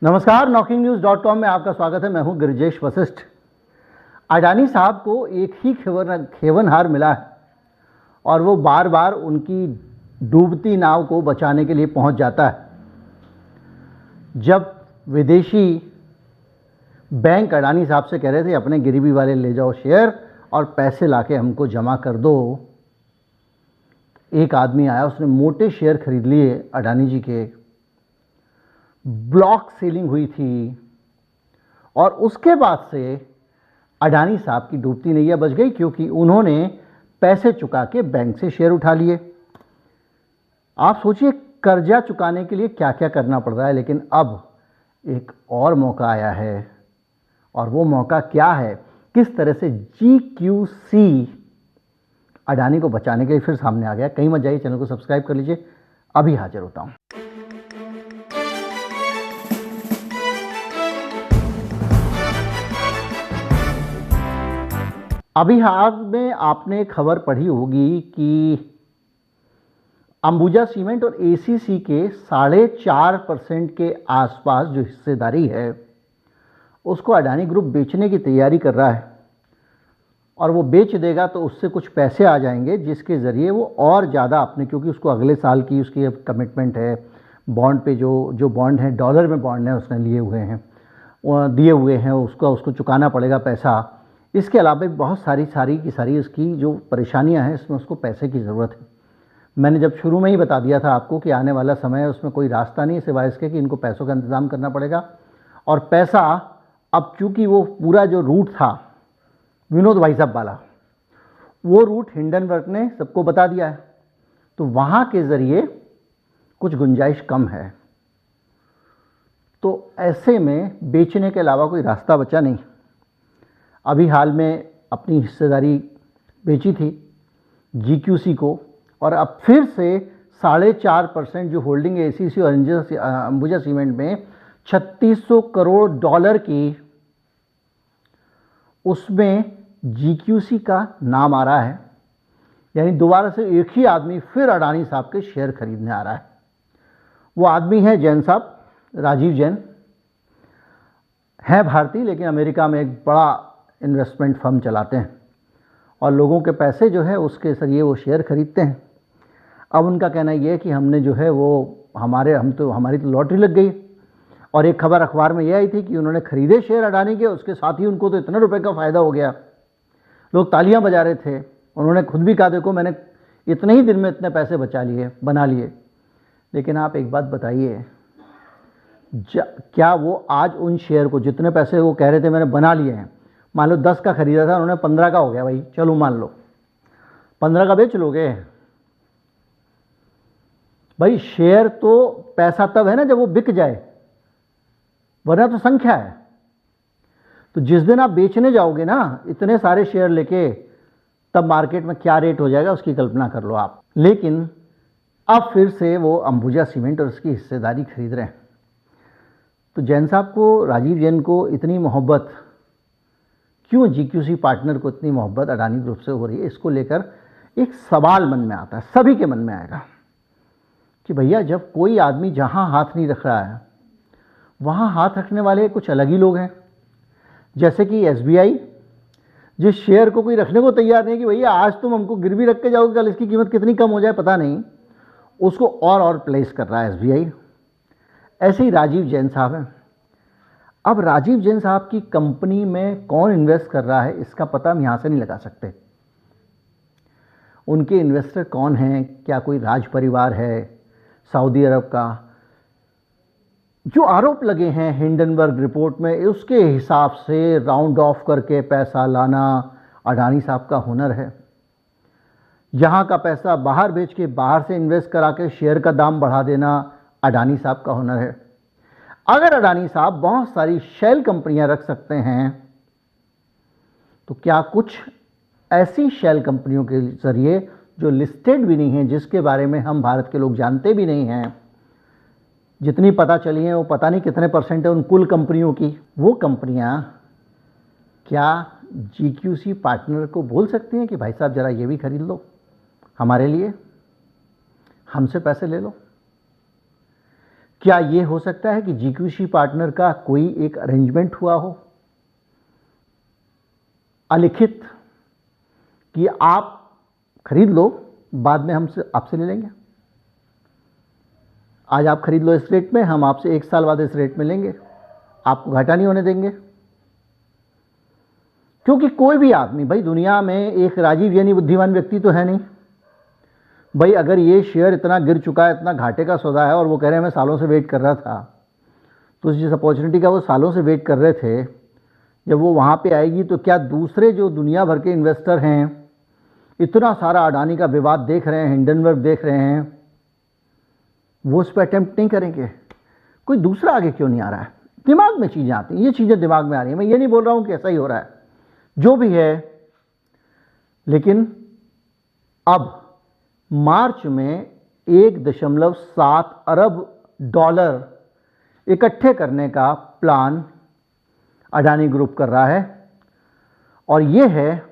नमस्कार, NockingNews.com में आपका स्वागत है। मैं हूं गिरिजेश वशिष्ठ। अडानी साहब को एक ही खेवनहार मिला है और वो बार बार उनकी डूबती नाव को बचाने के लिए पहुंच जाता है। जब विदेशी बैंक अडानी साहब से कह रहे थे अपने गिरवी वाले ले जाओ शेयर और पैसे लाके हमको जमा कर दो, एक आदमी आया, उसने मोटे शेयर खरीद लिए अडानी जी के। ब्लॉक सेलिंग हुई थी और उसके बाद से अडानी साहब की डूबती नैया बच गई, क्योंकि उन्होंने पैसे चुका के बैंक से शेयर उठा लिए। आप सोचिए कर्जा चुकाने के लिए क्या क्या करना पड़ रहा है। लेकिन अब एक और मौका आया है, और वो मौका क्या है, किस तरह से GQC अडानी को बचाने के लिए फिर सामने आ गया। कहीं मत जाइए, चैनल को सब्सक्राइब कर लीजिए, अभी हाजिर होता हूं। अभी हाल में आपने खबर पढ़ी होगी कि अंबुजा सीमेंट और ACC के 4.5% के आसपास जो हिस्सेदारी है उसको अडानी ग्रुप बेचने की तैयारी कर रहा है। और वो बेच देगा तो उससे कुछ पैसे आ जाएंगे, जिसके ज़रिए वो और ज़्यादा अपने, क्योंकि उसको अगले साल की उसकी कमिटमेंट है, बॉन्ड पे जो बॉन्ड है, डॉलर में बॉन्ड है, उसने दिए हुए हैं, उसको चुकाना पड़ेगा पैसा। इसके अलावा भी बहुत सारी उसकी जो परेशानियां हैं, इसमें उसको पैसे की ज़रूरत है। मैंने जब शुरू में ही बता दिया था आपको कि आने वाला समय है, उसमें कोई रास्ता नहीं सिवाय इसके कि इनको पैसों का इंतज़ाम करना पड़ेगा। और पैसा अब चूँकि वो पूरा जो रूट था विनोद भाई साहब वाला, वो रूट हिंडनबर्ग ने सबको बता दिया है, तो वहाँ के ज़रिए कुछ गुंजाइश कम है। तो ऐसे में बेचने के अलावा कोई रास्ता बचा नहीं। अभी हाल में अपनी हिस्सेदारी बेची थी GQC को, और अब फिर से 4.5% जो होल्डिंग है ACC और अंबुजा सीमेंट में $3600 करोड़ की, उसमें GQC का नाम आ रहा है। यानी दोबारा से एक ही आदमी फिर अडानी साहब के शेयर खरीदने आ रहा है। वो आदमी है जैन साहब, राजीव जैन है, भारतीय, लेकिन अमेरिका में एक बड़ा इन्वेस्टमेंट फर्म चलाते हैं और लोगों के पैसे जो है उसके जरिए वो शेयर खरीदते हैं। अब उनका कहना ये है कि हमने जो है वो हमारी तो लॉटरी लग गई। और एक खबर अखबार में ये आई थी कि उन्होंने खरीदे शेयर अडानी के, उसके साथ ही उनको तो इतने रुपए का फ़ायदा हो गया, लोग तालियां बजा रहे थे। उन्होंने खुद भी कहा देखो मैंने इतने ही दिन में इतने पैसे बना लिए। लेकिन आप एक बात बताइए, क्या वो आज उन शेयर को, जितने पैसे वो कह रहे थे मैंने बना लिए हैं, मान लो 10 का खरीदा था उन्होंने, 15 का हो गया भाई, चलो मान लो 15 का बेच लोगे भाई। शेयर तो पैसा तब है ना जब वो बिक जाए, वरना तो संख्या है। तो जिस दिन आप बेचने जाओगे ना इतने सारे शेयर लेके, तब मार्केट में क्या रेट हो जाएगा उसकी कल्पना कर लो आप। लेकिन अब फिर से वो अंबुजा सीमेंट और उसकी हिस्सेदारी खरीद रहे हैं। तो जैन साहब को, राजीव जैन को इतनी मोहब्बत क्यों, GQC पार्टनर को इतनी मोहब्बत अडानी ग्रुप से हो रही है, इसको लेकर एक सवाल मन में आता है, सभी के मन में आएगा कि भैया जब कोई आदमी जहां हाथ नहीं रख रहा है वहां हाथ रखने वाले कुछ अलग ही लोग हैं। जैसे कि SBI, जिस शेयर को कोई रखने को तैयार नहीं कि भैया आज तुम हमको गिरवी रख के जाओगे, कल इसकी कीमत कितनी कम हो जाए पता नहीं, उसको और प्लेस कर रहा है SBI। ऐसे ही राजीव जैन साहब हैं। अब राजीव जैन साहब की कंपनी में कौन इन्वेस्ट कर रहा है इसका पता हम यहां से नहीं लगा सकते। उनके इन्वेस्टर कौन हैं, क्या कोई राज परिवार है सऊदी अरब का? जो आरोप लगे हैं हिंडनबर्ग रिपोर्ट में, उसके हिसाब से राउंड ऑफ करके पैसा लाना अडानी साहब का हुनर है। यहाँ का पैसा बाहर बेच के, बाहर से इन्वेस्ट करा के शेयर का दाम बढ़ा देना अडानी साहब का हुनर है। अगर अडानी साहब बहुत सारी शेल कंपनियां रख सकते हैं, तो क्या कुछ ऐसी शेल कंपनियों के जरिए जो लिस्टेड भी नहीं हैं, जिसके बारे में हम भारत के लोग जानते भी नहीं हैं, जितनी पता चली हैं वो पता नहीं कितने % है उन कुल कंपनियों की, वो कंपनियां क्या GQC पार्टनर को बोल सकती हैं कि भाई साहब ज़रा ये भी खरीद लो हमारे लिए, हमसे पैसे ले लो? क्या ये हो सकता है कि जीक्यूसी पार्टनर का कोई एक अरेंजमेंट हुआ हो अलिखित कि आप खरीद लो, बाद में हम आपसे ले लेंगे। आज आप खरीद लो इस रेट में, हम आपसे 1 साल बाद इस रेट में लेंगे, आपको घाटा नहीं होने देंगे। क्योंकि कोई भी आदमी भाई दुनिया में एक राजीव यानी बुद्धिमान व्यक्ति तो है नहीं भाई। अगर ये शेयर इतना गिर चुका है, इतना घाटे का सौदा है और वो कह रहे हैं मैं सालों से वेट कर रहा था, तो जिस अपॉर्चुनिटी का वो सालों से वेट कर रहे थे, जब वो वहाँ पे आएगी तो क्या दूसरे जो दुनिया भर के इन्वेस्टर हैं, इतना सारा अडानी का विवाद देख रहे हैं, हिंडनबर्ग देख रहे हैं, वो उस पर अटेम्प्ट नहीं करेंगे? कोई दूसरा आगे क्यों नहीं आ रहा है? दिमाग में चीज़ें आती हैं, ये चीज़ें दिमाग में आ रही हैं। मैं ये नहीं बोल रहा हूँ कि ऐसा ही हो रहा है, जो भी है, लेकिन अब मार्च में 1.7 अरब डॉलर इकट्ठे करने का प्लान अडानी ग्रुप कर रहा है। और ये है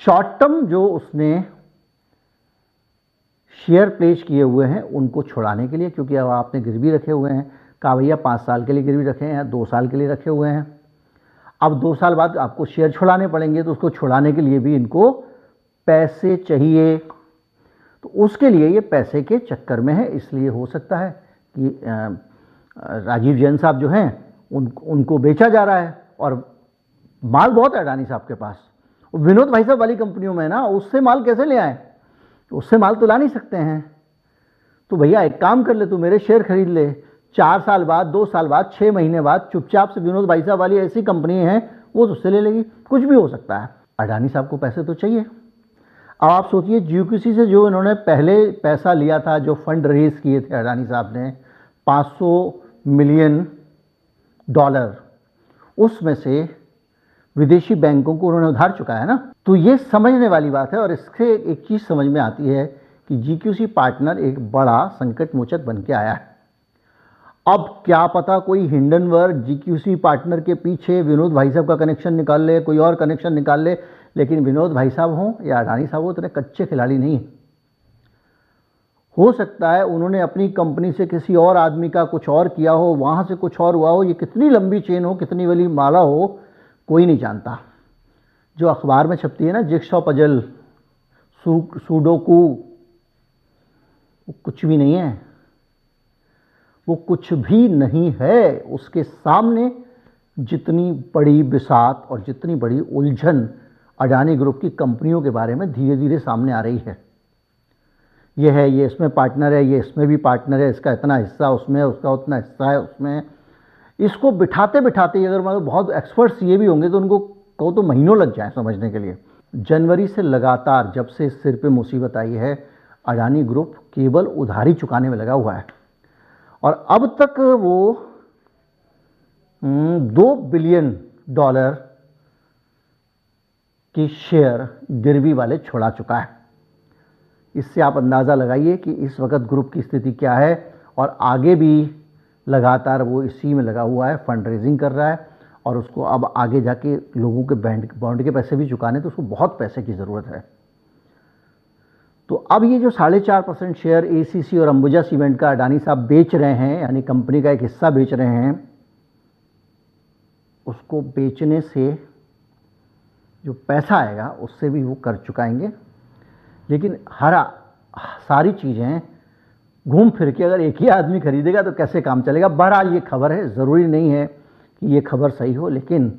शॉर्ट टर्म जो उसने शेयर प्लेज किए हुए हैं उनको छुड़ाने के लिए, क्योंकि अब आपने गिरवी रखे हुए हैं, कहा भैया 5 साल के लिए गिरवी रखे हैं, 2 साल के लिए रखे हुए हैं, अब 2 साल बाद आपको शेयर छुड़ाने पड़ेंगे, तो उसको छुड़ाने के लिए भी इनको पैसे चाहिए। तो उसके लिए ये पैसे के चक्कर में है। इसलिए हो सकता है कि राजीव जैन साहब जो हैं उनको बेचा जा रहा है, और माल बहुत है अडानी साहब के पास। विनोद भाई साहब वाली कंपनियों में ना, उससे माल कैसे ले आए? उससे माल तो ला नहीं सकते हैं। तो भैया एक काम कर ले, तू मेरे शेयर खरीद ले, 4 साल बाद, 2 साल बाद, 6 महीने बाद चुपचाप से विनोद भाई साहब वाली ऐसी कंपनी है वो उससे ले लेगी। कुछ भी हो सकता है। अडानी साहब को पैसे तो चाहिए। अब आप सोचिए, जीक्यूसी से जो इन्होंने पहले पैसा लिया था, जो फंड रेज किए थे अडानी साहब ने $500 मिलियन, उसमें से विदेशी बैंकों को उन्होंने उधार चुकाया है ना। तो ये समझने वाली बात है। और इससे एक चीज़ समझ में आती है कि जीक्यूसी पार्टनर एक बड़ा संकट मोचक बन के आया है। अब क्या पता कोई हिंडनबर्ग जीक्यूसी पार्टनर के पीछे विनोद भाई साहब का कनेक्शन निकाल ले, कोई और कनेक्शन निकाल ले, लेकिन विनोद भाई साहब हों या अडानी साहब हो, इतने कच्चे खिलाड़ी नहीं है। हो सकता है उन्होंने अपनी कंपनी से किसी और आदमी का कुछ और किया हो, वहाँ से कुछ और हुआ हो। ये कितनी लंबी चेन हो, कितनी बड़ी माला हो, कोई नहीं जानता। जो अखबार में छपती है ना, जिक्सॉ पजल, सुडोकू, वो कुछ भी नहीं है। वो कुछ भी नहीं है। उसके सामने जितनी बड़ी बिसात और जितनी बड़ी उलझन अडानी ग्रुप की कंपनियों के बारे में धीरे धीरे सामने आ रही है। ये है, ये इसमें पार्टनर है, ये इसमें भी पार्टनर है, इसका इतना हिस्सा उसमें, उसका उतना हिस्सा है उसमें। इसको बिठाते बिठाते अगर मतलब बहुत एक्सपर्ट्स ये भी होंगे तो उनको कहो तो महीनों लग जाए समझने के लिए। जनवरी से लगातार जब से सिर पे मुसीबत आई है, अडानी ग्रुप केवल उधारी चुकाने में लगा हुआ है। और अब तक वो $2 बिलियन की शेयर गिरवी वाले छुड़ा चुका है। इससे आप अंदाज़ा लगाइए कि इस वक्त ग्रुप की स्थिति क्या है। और आगे भी लगातार वो इसी में लगा हुआ है, फंड रेजिंग कर रहा है। और उसको अब आगे जाके लोगों के बॉन्ड के पैसे भी चुकाने, तो उसको बहुत पैसे की ज़रूरत है। तो अब ये जो 4.5% शेयर एसीसी और अंबुजा सीमेंट का अडानी साहब बेच रहे हैं, यानी कंपनी का एक हिस्सा बेच रहे हैं, उसको बेचने से जो पैसा आएगा उससे भी वो कर चुकाएंगे। लेकिन सारी चीज़ें घूम फिर के अगर एक ही आदमी खरीदेगा तो कैसे काम चलेगा। बहरहाल ये खबर है, ज़रूरी नहीं है कि ये खबर सही हो, लेकिन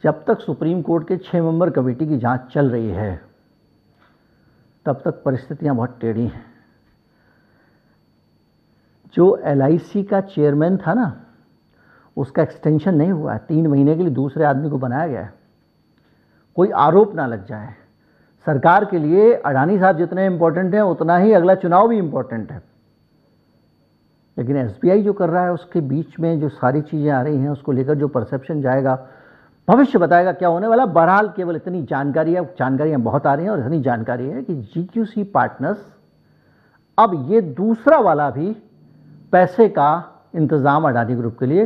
जब तक सुप्रीम कोर्ट के 6 मेंबर कमेटी की जांच चल रही है तब तक परिस्थितियां बहुत टेढ़ी हैं। जो LIC का चेयरमैन था ना, उसका एक्सटेंशन नहीं हुआ है, 3 महीने के लिए दूसरे आदमी को बनाया गया है। कोई आरोप ना लग जाए। सरकार के लिए अडानी साहब जितने इंपॉर्टेंट हैं उतना ही अगला चुनाव भी इंपॉर्टेंट है। लेकिन SBI जो कर रहा है, उसके बीच में जो सारी चीज़ें आ रही हैं, उसको लेकर जो परसेप्शन जाएगा, भविष्य बताएगा क्या होने वाला। बहरहाल केवल इतनी जानकारियाँ बहुत आ रही हैं, और इतनी जानकारी है कि जीक्यूसी पार्टनर्स अब ये दूसरा वाला भी पैसे का इंतज़ाम अडानी ग्रुप के लिए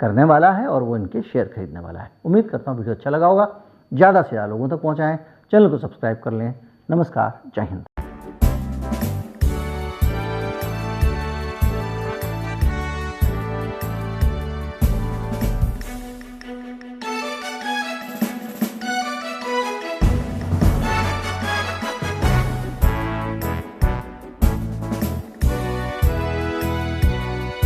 करने वाला है, और वो इनके शेयर खरीदने वाला है। उम्मीद करता हूँ वीडियो अच्छा लगा होगा, ज़्यादा से ज़्यादा लोगों तक पहुँचाएँ, चैनल को सब्सक्राइब कर लें। नमस्कार, जय हिंद।